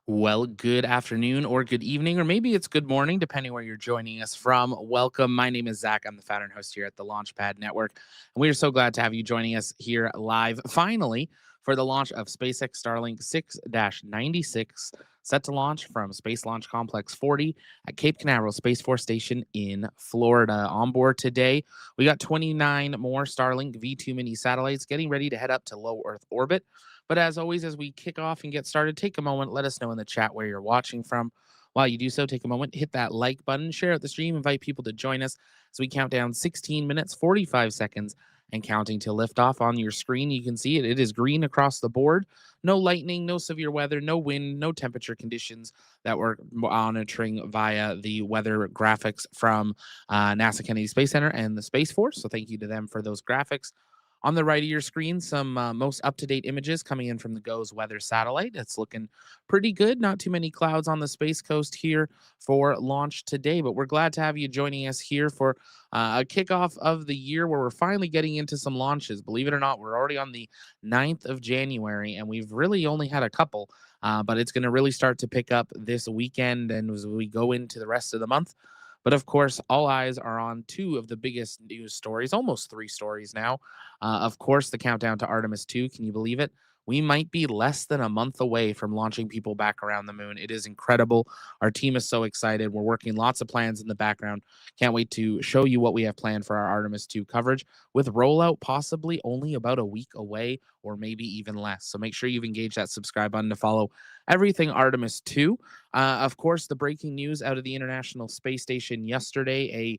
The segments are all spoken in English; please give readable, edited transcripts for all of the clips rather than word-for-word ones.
Well, good afternoon or good evening, or maybe it's good morning, depending where you're joining us from. Welcome. My name is Zach. I'm the founder and host here at the Launchpad Network. And we are so glad to have you joining us here live, finally, for the launch of SpaceX Starlink 6-96, set to launch from Space Launch Complex 40 at Cape Canaveral Space Force Station in Florida. On board today, we got 29 more Starlink V2 mini satellites getting ready to head up to low Earth orbit. But as always, as we kick off and get started, take a moment, let us know in the chat where you're watching from. While you do so, take a moment, hit that like button, share out the stream, invite people to join us as we count down 16 minutes, 45 seconds, and counting to liftoff. On your screen, you can see it. It is green across the board. No lightning, no severe weather, no wind, no temperature conditions that we're monitoring via the weather graphics from NASA Kennedy Space Center and the Space Force. So thank you to them for those graphics. On the right of your screen, some most up to date images coming in from the GOES weather satellite. It's looking pretty good. Not too many clouds on the Space Coast here for launch today, but we're glad to have you joining us here for a kickoff of the year where we're finally getting into some launches. Believe it or not, we're already on the 9th of January, and we've really only had a couple. But it's going to really start to pick up this weekend and as we go into the rest of the month. But of course, all eyes are on two of the biggest news stories, almost three stories now. Of course, the countdown to Artemis II. Can you believe it? We might be less than a month away from launching people back around the moon. It is incredible. Our team is so excited. We're working lots of plans in the background. Can't wait to show you what we have planned for our Artemis II coverage, with rollout possibly only about a week away or maybe even less. So make sure you've engaged that subscribe button to follow everything Artemis II. Of course, the breaking news out of the International Space Station yesterday,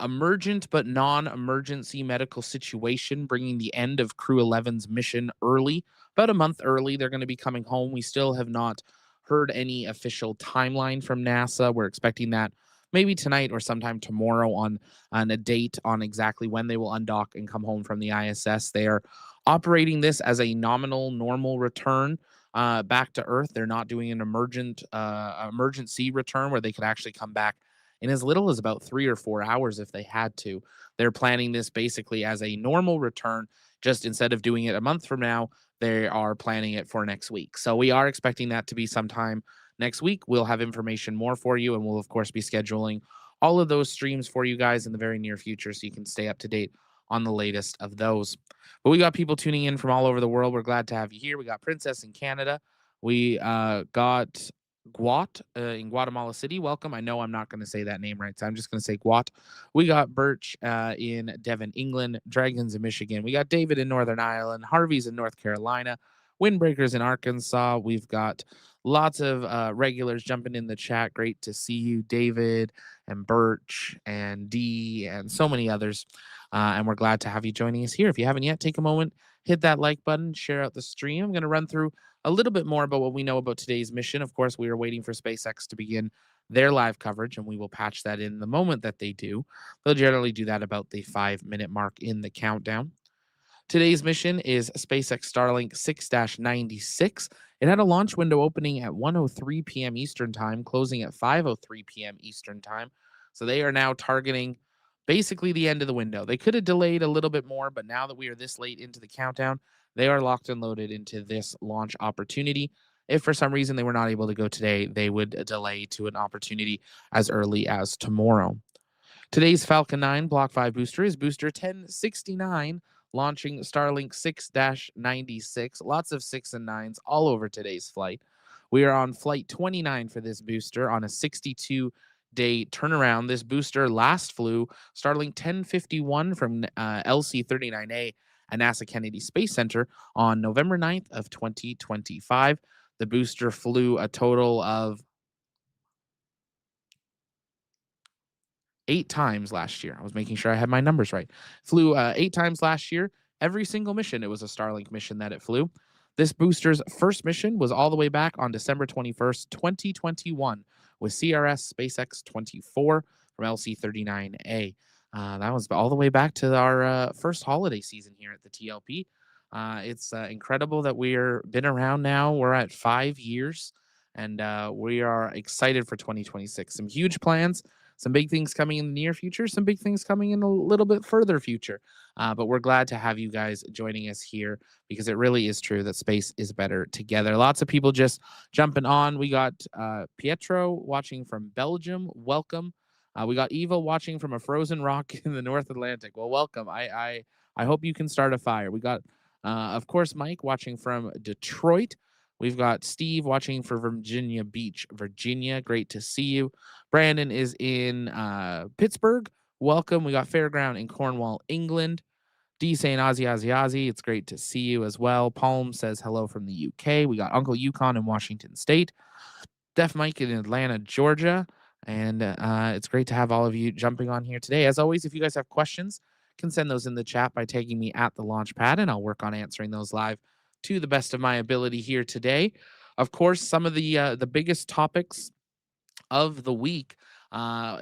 emergent but non-emergency medical situation, bringing the end of Crew 11's mission early, about a month early. They're going to be coming home. We still have not heard any official timeline from NASA. We're expecting that maybe tonight or sometime tomorrow on a date on exactly when they will undock and come home from the ISS. They are operating this as a nominal normal return back to Earth. They're not doing an emergency return where they could actually come back in as little as about 3 or 4 hours if they had to. They're planning this basically as a normal return, just instead of doing it a month from now, they are planning it for next week. So we are expecting that to be sometime next week. We'll have information more for you, and we'll, of course, be scheduling all of those streams for you guys in the very near future so you can stay up to date on the latest of those. But we got people tuning in from all over the world. We're glad to have you here. We got Princess in Canada. We got Guat in Guatemala City. Welcome. I know I'm not going to say that name right, so I'm just going to say Guat. We got Birch in Devon, England. Dragons in Michigan. We got David in Northern Ireland. Harvey's in North Carolina. Windbreakers in Arkansas. We've got lots of regulars jumping in the chat. Great to see you, David and Birch and Dee and so many others. And we're glad to have you joining us here. If you haven't yet, take a moment, hit that like button, share out the stream. I'm going to run through a little bit more about what we know about today's mission. Of course, we are waiting for SpaceX to begin their live coverage, and we will patch that in the moment that they do. They'll generally do that about the 5 minute mark in the countdown. Today's mission is SpaceX Starlink 6-96. It had a launch window opening at 1:03 p.m. Eastern Time, closing at 5:03 p.m. Eastern Time. So they are now targeting basically the end of the window. They could have delayed a little bit more, but now that we are this late into the countdown, they are locked and loaded into this launch opportunity. If for some reason they were not able to go today, they would delay to an opportunity as early as tomorrow. Today's Falcon 9 Block 5 booster is booster 1069, launching Starlink 6-96. Lots of 6 and 9s all over today's flight. We are on flight 29 for this booster on a 62-day turnaround. This booster last flew Starlink 1051 from LC-39A at NASA Kennedy Space Center on November 9th of 2025. The booster flew a total of 8 times last year. I was making sure I had my numbers right. Flew 8 times last year. Every single mission, it was a Starlink mission that it flew. This booster's first mission was all the way back on December 21st, 2021, with CRS SpaceX 24 from LC-39A. That was all the way back to our first holiday season here at the TLP. It's incredible that we're been around now. We're at 5 years, and we are excited for 2026. Some huge plans. Some big things coming in the near future, some big things coming in a little bit further future. But we're glad to have you guys joining us here because it really is true that space is better together. Lots of people just jumping on. We got Pietro watching from Belgium. Welcome. We got Eva watching from a frozen rock in the North Atlantic. Well, welcome. I hope you can start a fire. We got, of course, Mike watching from Detroit. We've got Steve watching for Virginia Beach, Virginia. Great to see you. Brandon is in Pittsburgh. Welcome. We got Fairground in Cornwall, England. D saying Aussie, Aussie, Aussie. It's great to see you as well. Palm says hello from the UK. We got Uncle Yukon in Washington State. Def Mike in Atlanta, Georgia. And it's great to have all of you jumping on here today. As always, if you guys have questions, can send those in the chat by tagging me at the launch pad, and I'll work on answering those live to the best of my ability here today. Of course, some of the biggest topics of the week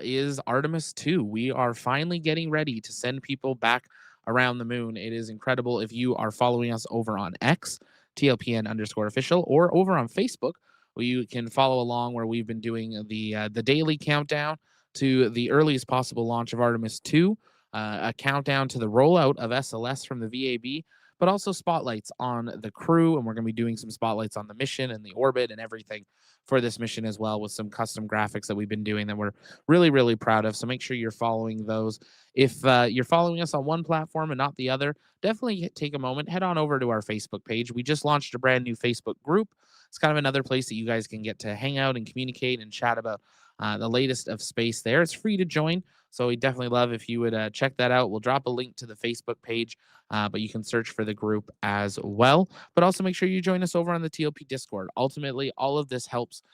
is Artemis II. We are finally getting ready to send people back around the moon. It is incredible. If you are following us over on X, TLPN_official, or over on Facebook, where you can follow along where we've been doing the daily countdown to the earliest possible launch of Artemis II, a countdown to the rollout of SLS from the VAB, but also spotlights on the crew. And we're going to be doing some spotlights on the mission and the orbit and everything for this mission as well, with some custom graphics that we've been doing that we're really, really proud of. So make sure you're following those. If you're following us on one platform and not the other, definitely take a moment, head on over to our Facebook page. We just launched a brand new Facebook group. It's kind of another place that you guys can get to hang out and communicate and chat about the latest of space there. It's free to join. So we definitely love if you would check that out. We'll drop a link to the Facebook page, but you can search for the group as well. But also make sure you join us over on the TLP Discord. Ultimately, all of this helps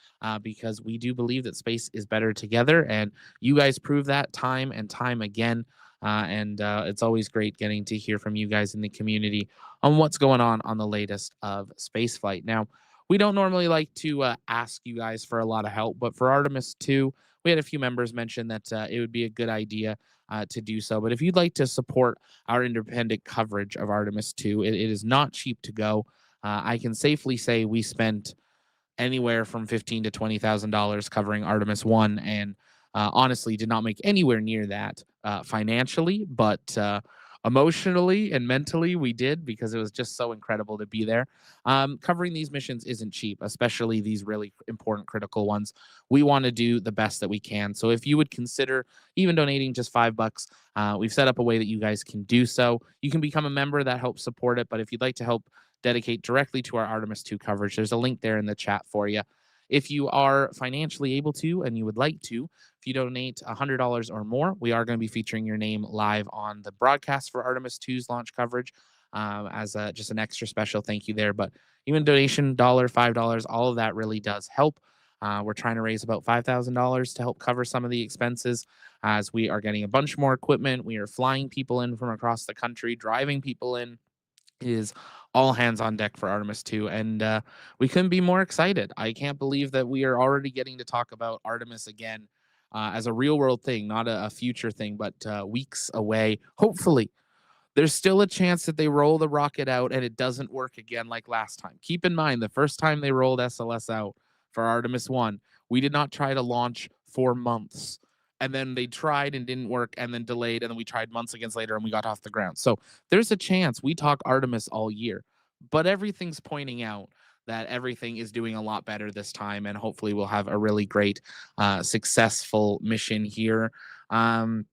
because we do believe that space is better together. And you guys prove that time and time again. It's always great getting to hear from you guys in the community on what's going on the latest of spaceflight. Now, we don't normally like to ask you guys for a lot of help, but for Artemis 2, we had a few members mention that it would be a good idea to do so. But if you'd like to support our independent coverage of Artemis 2, it is not cheap to go. I can safely say we spent anywhere from $15,000 to $20,000 covering Artemis 1, and honestly did not make anywhere near that financially, but emotionally and mentally we did, because it was just so incredible to be there. Covering these missions isn't cheap, especially these really important critical ones. We want to do the best that we can. So if you would consider even donating just $5, we've set up a way that you guys can do so. You can become a member. That helps support it. But if you'd like to help dedicate directly to our Artemis 2 coverage, there's a link there in the chat for you. If you are financially able to and you would like to, if you donate $100 or more, we are going to be featuring your name live on the broadcast for Artemis 2's launch coverage as just an extra special thank you there. But even donation, $1, $5, all of that really does help. We're trying to raise about $5,000 to help cover some of the expenses, as we are getting a bunch more equipment. We are flying people in from across the country, driving people in. It is all hands on deck for Artemis 2, and we couldn't be more excited. I can't believe that we are already getting to talk about Artemis again as a real world thing, not a future thing, but weeks away. Hopefully, there's still a chance that they roll the rocket out and it doesn't work again like last time. Keep in mind, the first time they rolled SLS out for Artemis 1, we did not try to launch for months. And then they tried and didn't work, and then delayed, and then we tried months again later and we got off the ground. So there's a chance we talk Artemis all year, but everything's pointing out that everything is doing a lot better this time, and hopefully we'll have a really great, successful mission here. For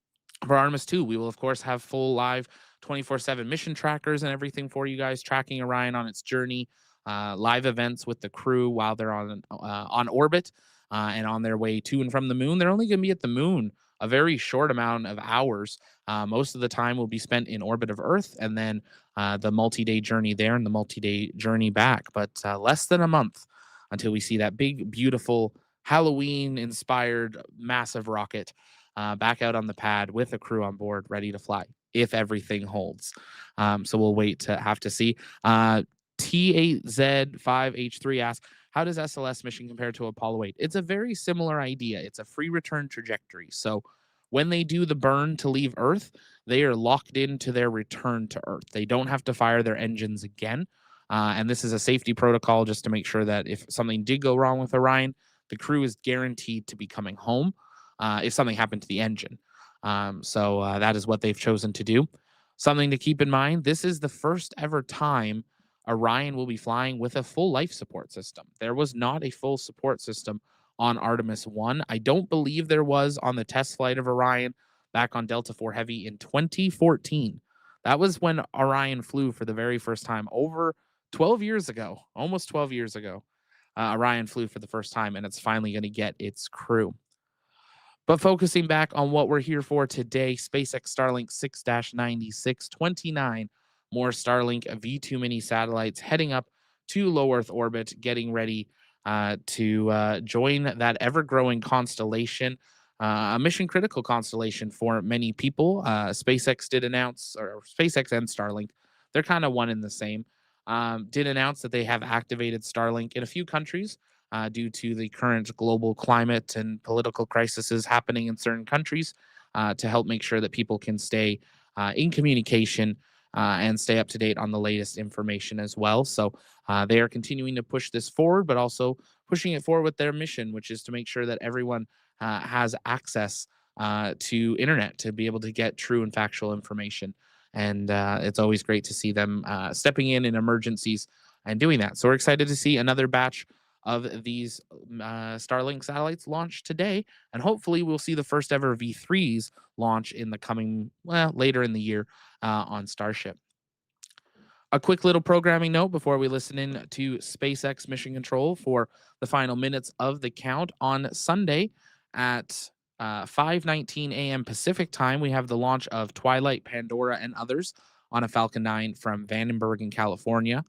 Artemis 2, we will, of course, have full live 24/7 mission trackers and everything for you guys, tracking Orion on its journey, live events with the crew while they're on orbit and on their way to and from the moon. They're only going to be at the moon a very short amount of hours. Most of the time will be spent in orbit of Earth, and then the multi-day journey there and the multi-day journey back. But less than a month until we see that big, beautiful Halloween-inspired massive rocket back out on the pad with a crew on board ready to fly, if everything holds. So we'll wait to have to see. T8Z5H3 asks, how does SLS mission compare to Apollo 8? It's a very similar idea. It's a free return trajectory. So when they do the burn to leave Earth, they are locked into their return to Earth. They don't have to fire their engines again. And this is a safety protocol just to make sure that if something did go wrong with Orion, the crew is guaranteed to be coming home. if something happened to the engine. So that is what they've chosen to do. Something to keep in mind, this is the first ever time Orion will be flying with a full life support system. There was not a full support system on Artemis 1. I don't believe there was on the test flight of Orion back on Delta IV Heavy in 2014. That was when Orion flew for the very first time over 12 years ago, almost 12 years ago. Orion flew for the first time, and it's finally going to get its crew. But focusing back on what we're here for today, SpaceX Starlink 6-96, 29 more Starlink V2 mini satellites heading up to low Earth orbit, getting ready to join that ever growing constellation, a mission critical constellation for many people. SpaceX did announce, or SpaceX and Starlink, they're kind of one and the same, did announce that they have activated Starlink in a few countries due to the current global climate and political crises happening in certain countries, to help make sure that people can stay in communication and stay up to date on the latest information as well. So they are continuing to push this forward, but also pushing it forward with their mission, which is to make sure that everyone has access to internet to be able to get true and factual information. And it's always great to see them stepping in emergencies and doing that. So we're excited to see another batch of these Starlink satellites launch today, and hopefully we'll see the first ever V3s launch in the coming, well, later in the year on Starship. A quick little programming note before we listen in to SpaceX Mission Control for the final minutes of the count. On Sunday at 5:19 a.m. Pacific time, we have the launch of Twilight, Pandora, and others on a Falcon 9 from Vandenberg in California.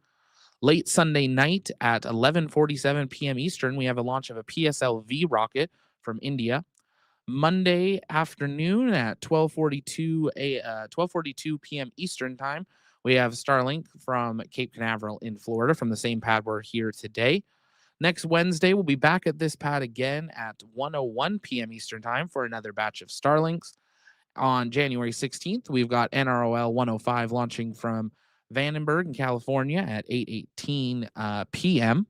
Late Sunday night at 11:47 p.m. Eastern, we have a launch of a PSLV rocket from India. Monday afternoon at 12:42 p.m. Eastern time, we have Starlink from Cape Canaveral in Florida from the same pad we're here today. Next Wednesday, we'll be back at this pad again at 1:01 p.m. Eastern time for another batch of Starlinks. On January 16th, we've got NROL 105 launching from Vandenberg in California at 8:18 p.m.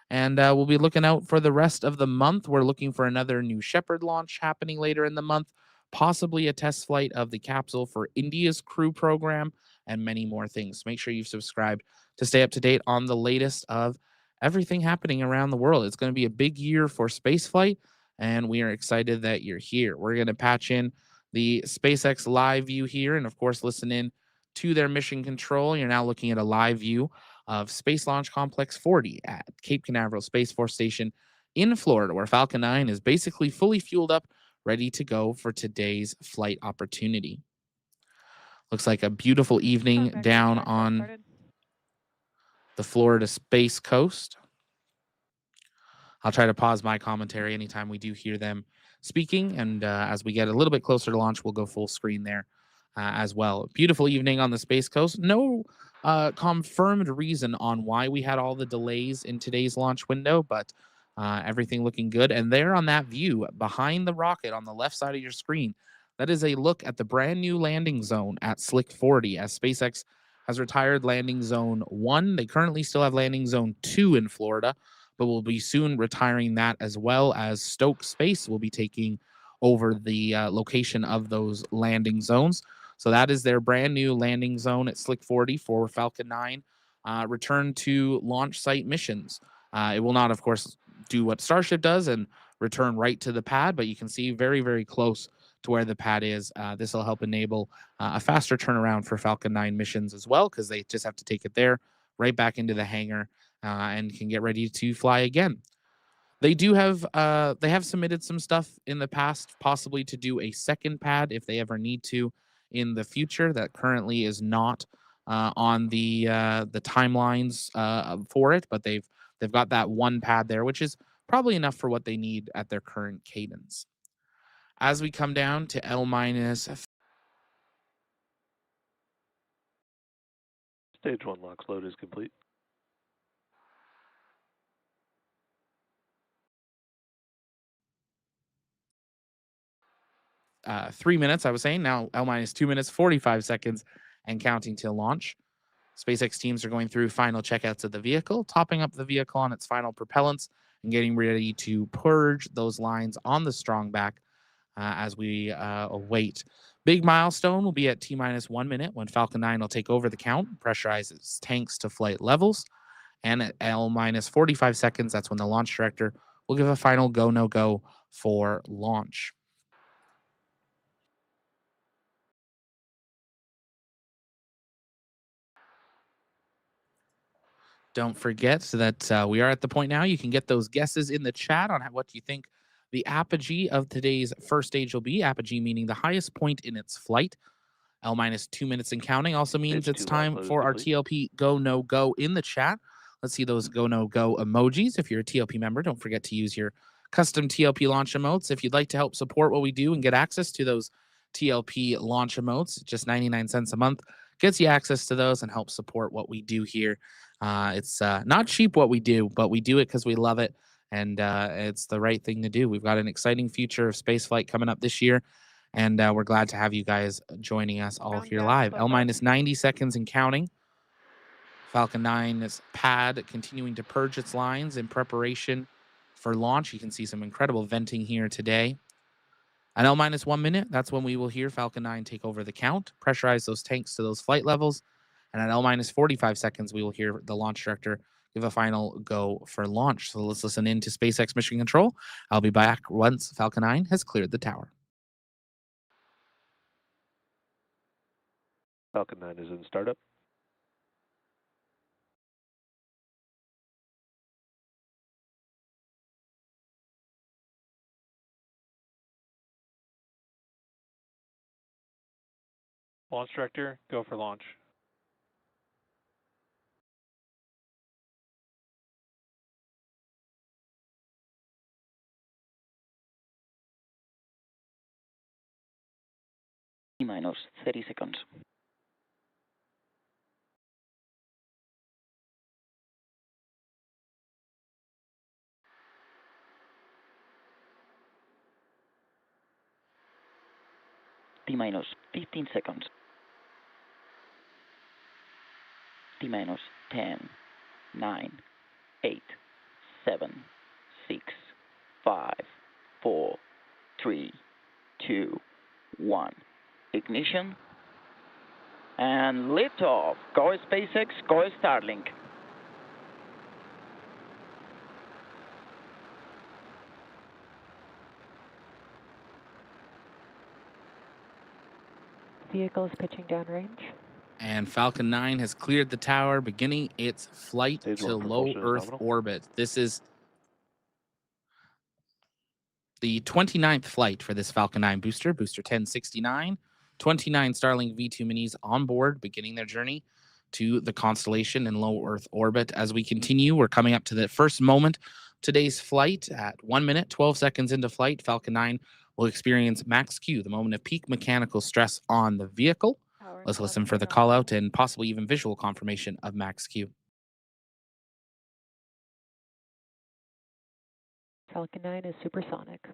And we'll be looking out for the rest of the month. We're looking for another New Shepard launch happening later in the month, possibly a test flight of the capsule for India's crew program, and many more things. Make sure you've subscribed to stay up to date on the latest of everything happening around the world. It's going to be a big year for spaceflight, and we are excited that you're here. We're going to patch in the SpaceX live view here, and of course, listen in to their mission control. You're now looking at a live view of Space Launch Complex 40 at Cape Canaveral Space Force Station in Florida, where Falcon 9 is basically fully fueled up, ready to go for today's flight opportunity. Looks like a beautiful evening down on the Florida Space Coast. I'll try to pause my commentary anytime we do hear them speaking, and as we get a little bit closer to launch, we'll go full screen there as well. Beautiful evening on the Space Coast. No confirmed reason on why we had all the delays in today's launch window, but everything looking good. And there on that view behind the rocket on the left side of your screen, that is a look at the brand new landing zone at Slick 40, as SpaceX has retired landing zone 1. They currently still have landing zone 2 in Florida, but will be soon retiring that, as well as Stoke Space will be taking over the location of those landing zones. So that is their brand new landing zone at Slick 40 for Falcon 9 return to launch site missions. It will not, of course, do what Starship does and return right to the pad, but you can see very, very close to where the pad is. This will help enable a faster turnaround for Falcon 9 missions as well, because they just have to take it there, right back into the hangar, and can get ready to fly again. They do have they have submitted some stuff in the past, possibly to do a second pad if they ever need to in the future. That currently is not on the timelines for it, but they've got that one pad there, which is probably enough for what they need at their current cadence. As we come down to L minus. Stage 1 LOX load is complete. 3 minutes, I was saying. Now L minus 2 minutes, 45 seconds, and counting till launch. SpaceX teams are going through final checkouts of the vehicle, topping up the vehicle on its final propellants, and getting ready to purge those lines on the strong back as we await. Big milestone will be at T minus 1 minute when Falcon 9 will take over the count, pressurize its tanks to flight levels. And at L minus 45 seconds, that's when the launch director will give a final go no go for launch. Don't forget that we are at the point now. You can get those guesses in the chat on what you think the apogee of today's first stage will be. Apogee meaning the highest point in its flight. L minus 2 minutes and counting also means Stage it's 2 launch time load is for our complete. TLP go no go in the chat. Let's see those go no go emojis. If you're a TLP member, don't forget to use your custom TLP launch emotes. If you'd like to help support what we do and get access to those TLP launch emotes, just 99 cents a month gets you access to those and help support what we do here. It's not cheap what we do, but we do it because we love it. And it's the right thing to do. We've got an exciting future of spaceflight coming up this year. And we're glad to have you guys joining us all Ground here gas live. L buck up. minus 90 seconds and counting. Falcon 9's pad continuing to purge its lines in preparation for launch. You can see some incredible venting here today. At L minus 1 minute, that's when we will hear Falcon 9 take over the count, pressurize those tanks to those flight levels. And at L minus 45 seconds, we will hear the launch director give a final go for launch. So let's listen in to SpaceX Mission Control. I'll be back once Falcon 9 has cleared the tower. Falcon 9 is in startup. Launch director, go for launch. Minus 30 seconds. T minus 15 seconds. T minus 10, 9, 8, 7, 6, 5, 4, 3, 2, 1. Ignition. And liftoff. Go SpaceX, go Starlink. Vehicle is pitching downrange. And Falcon 9 has cleared the tower, beginning its flight Stage to 1 low propulsion is Earth nominal. orbit. This is the 29th flight for this Falcon 9 booster, booster 1069. 29 Starlink V2 minis on board, beginning their journey to the constellation in low Earth orbit. As we continue, we're coming up to the first moment. Today's flight at 1 minute, 12 seconds into flight, Falcon 9 will experience max Q, the moment of peak mechanical stress on the vehicle. Power and Let's listen for the telemetry call nominal. out and possibly even visual confirmation of max Q. Falcon 9 is supersonic.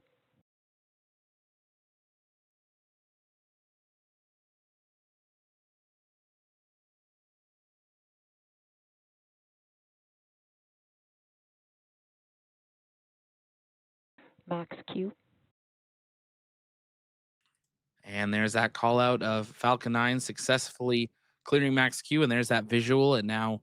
Max Q. And there's that call out of Falcon 9 successfully clearing max Q. And there's that visual. And now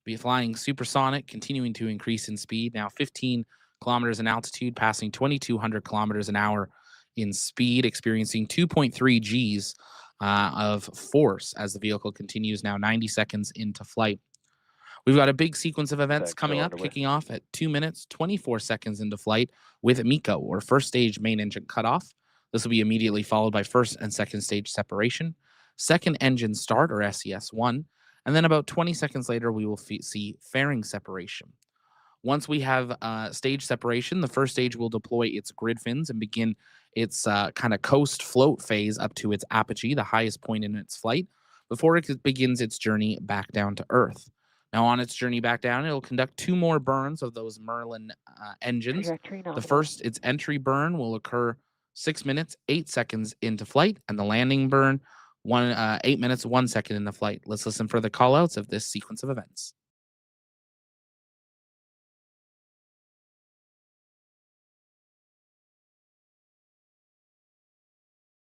be flying supersonic, continuing to increase in speed. Now 15 kilometers in altitude, passing 2,200 kilometers an hour in speed, experiencing 2.3 Gs of force as the vehicle continues now 90 seconds into flight. We've got a big sequence of events Effects coming go up, underway. kicking off at 2 minutes, 24 seconds into flight with MECO, or first stage main engine cutoff. This will be immediately followed by first and second stage separation, second engine start, or SES1, and then about 20 seconds later, we will see fairing separation. Once we have stage separation, the first stage will deploy its grid fins and begin its kind of coast float phase up to its apogee, the highest point in its flight, before it begins its journey back down to Earth. Now, on its journey back down, it'll conduct 2 more burns of those Merlin engines. Trajectory The nominal. first, its entry burn, will occur 6 minutes, 8 seconds into flight, and the landing burn, 8 minutes, 1 second into flight. Let's listen for the callouts of this sequence of events.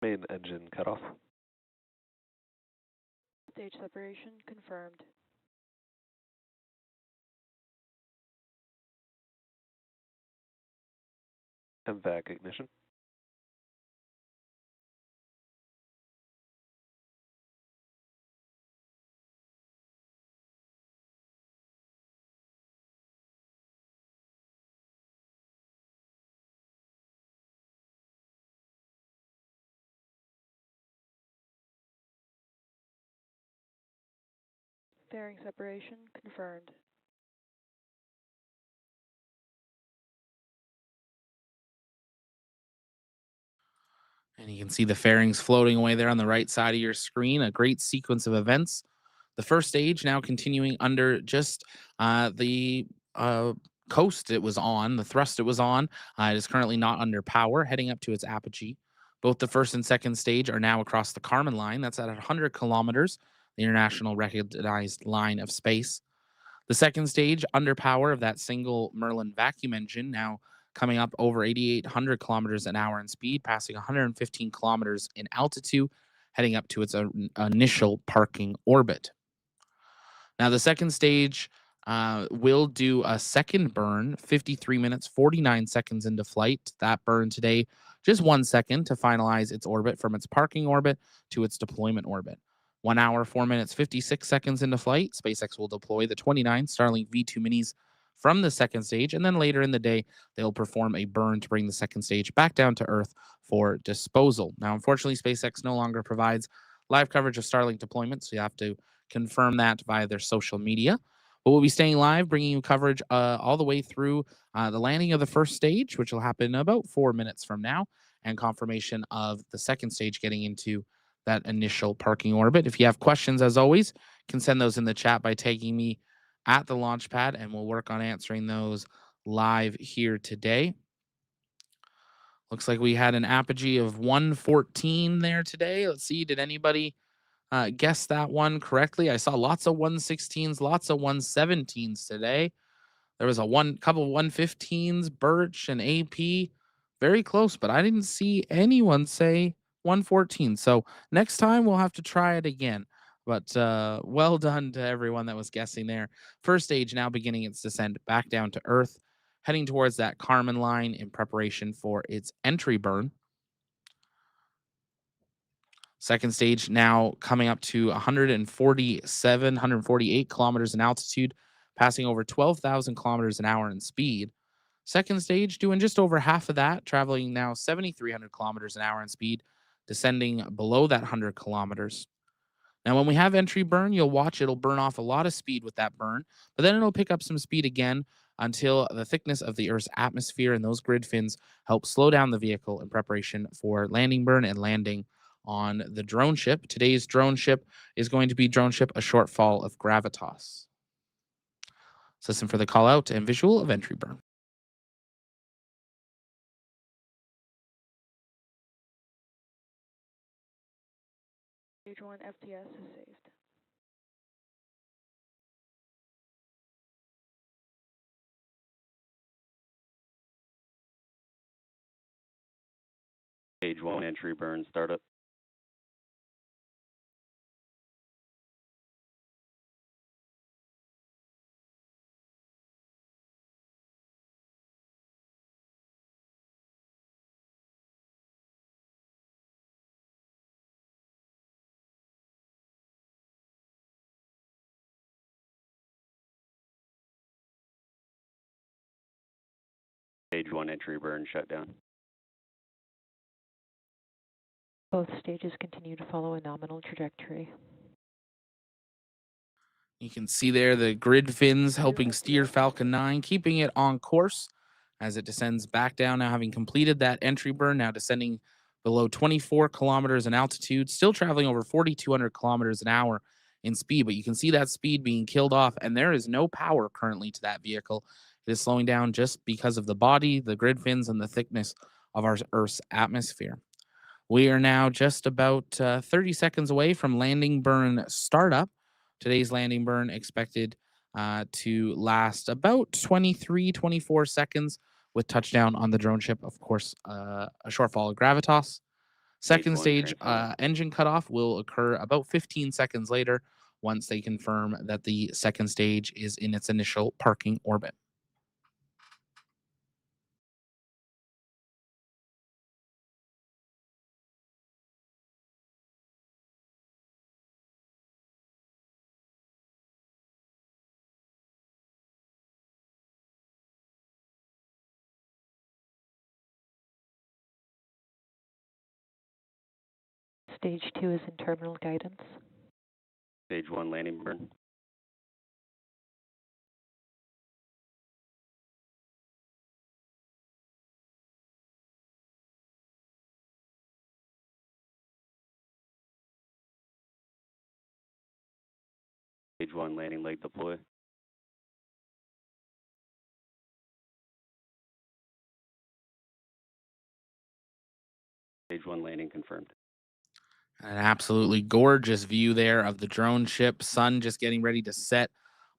Main engine cutoff. Stage separation confirmed. MVAC ignition. Fairing separation confirmed. And you can see the fairings floating away there on the right side of your screen. A great sequence of events. The first stage now continuing under just the coast it was on, the thrust it was on. It is currently not under power, heading up to its apogee. Both the first and second stage are now across the Kármán line. That's at 100 kilometers, the international recognized line of space. The second stage, under power of that single Merlin vacuum engine, now coming up over 8,800 kilometers an hour in speed, passing 115 kilometers in altitude, heading up to its initial parking orbit. Now, the second stage will do a second burn, 53 minutes, 49 seconds into flight. That burn today, just 1 second to finalize its orbit from its parking orbit to its deployment orbit. 1 hour, 4 minutes, 56 seconds into flight, SpaceX will deploy the 29 Starlink V2 minis from the second stage. And then later in the day, they'll perform a burn to bring the second stage back down to Earth for disposal. Now, unfortunately, SpaceX no longer provides live coverage of Starlink deployment, so you have to confirm that via their social media. But we'll be staying live, bringing you coverage all the way through the landing of the first stage, which will happen about 4 minutes from now, and confirmation of the second stage getting into that initial parking orbit. If you have questions, as always, can send those in the chat by tagging me at the launch pad, and we'll work on answering those live here today. Looks like we had an apogee of 114 there today. Let's see, did anybody guess that one correctly? I saw lots of 116s, lots of 117s today. There was a couple 115s, Birch and AP, very close, but I didn't see anyone say 114. So next time we'll have to try it again. But well done to everyone that was guessing there. First stage now beginning its descent back down to Earth, heading towards that Kármán line in preparation for its entry burn. Second stage now coming up to 147, 148 kilometers in altitude, passing over 12,000 kilometers an hour in speed. Second stage doing just over half of that, traveling now 7,300 kilometers an hour in speed, descending below that 100 kilometers. Now, when we have entry burn, you'll watch it'll burn off a lot of speed with that burn, but then it'll pick up some speed again until the thickness of the Earth's atmosphere and those grid fins help slow down the vehicle in preparation for landing burn and landing on the drone ship. Today's drone ship is going to be drone ship A Shortfall of Gravitas. Let's listen for the call out and visual of entry burn. Stage 1 FTS is saved. Stage 1 entry burn startup. Stage 1 entry burn shutdown. Both stages continue to follow a nominal trajectory. You can see there the grid fins helping steer Falcon 9, keeping it on course as it descends back down, now having completed that entry burn, now descending below 24 kilometers in altitude, still traveling over 4,200 kilometers an hour in speed. But you can see that speed being killed off, and there is no power currently to that vehicle. It is slowing down just because of the body, the grid fins, and the thickness of our Earth's atmosphere. We are now just about 30 seconds away from landing burn startup. Today's landing burn expected to last about 23, 24 seconds with touchdown on the drone ship, of course, A Shortfall of Gravitas. Second one, stage transfer. engine cutoff will occur about 15 seconds later once they confirm that the second stage is in its initial parking orbit. Stage 2 is in terminal guidance. Stage 1 landing burn. Stage 1 landing leg deploy. Stage 1 landing confirmed. An absolutely gorgeous view there of the drone ship, sun just getting ready to set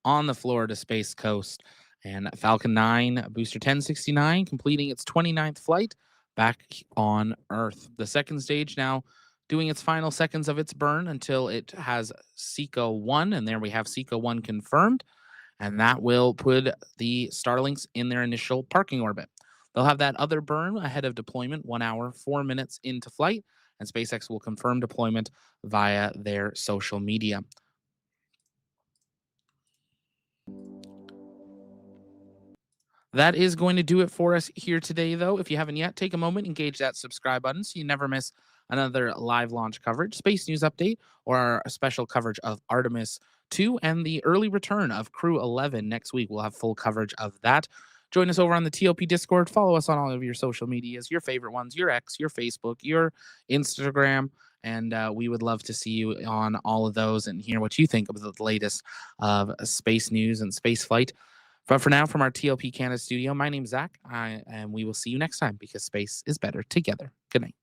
on the Florida Space Coast. And Falcon 9 Booster 1069 completing its 29th flight back on Earth. The second stage now doing its final seconds of its burn until it has SECO 1, and there we have SECO 1 confirmed, and that will put the Starlinks in their initial parking orbit. They'll have that other burn ahead of deployment 1 hour, 4 minutes into flight, and SpaceX will confirm deployment via their social media. That is going to do it for us here today, though. If you haven't yet, take a moment, engage that subscribe button so you never miss another live launch coverage, space news update, or our special coverage of Artemis II and the early return of Crew 11 next week. We'll have full coverage of that. Join us over on the TLP Discord. Follow us on all of your social medias, your favorite ones, your X, your Facebook, your Instagram. And we would love to see you on all of those and hear what you think of the latest of space news and space flight. But for now, from our TLP Canada studio, my name's Zach, and we will see you next time because space is better together. Good night.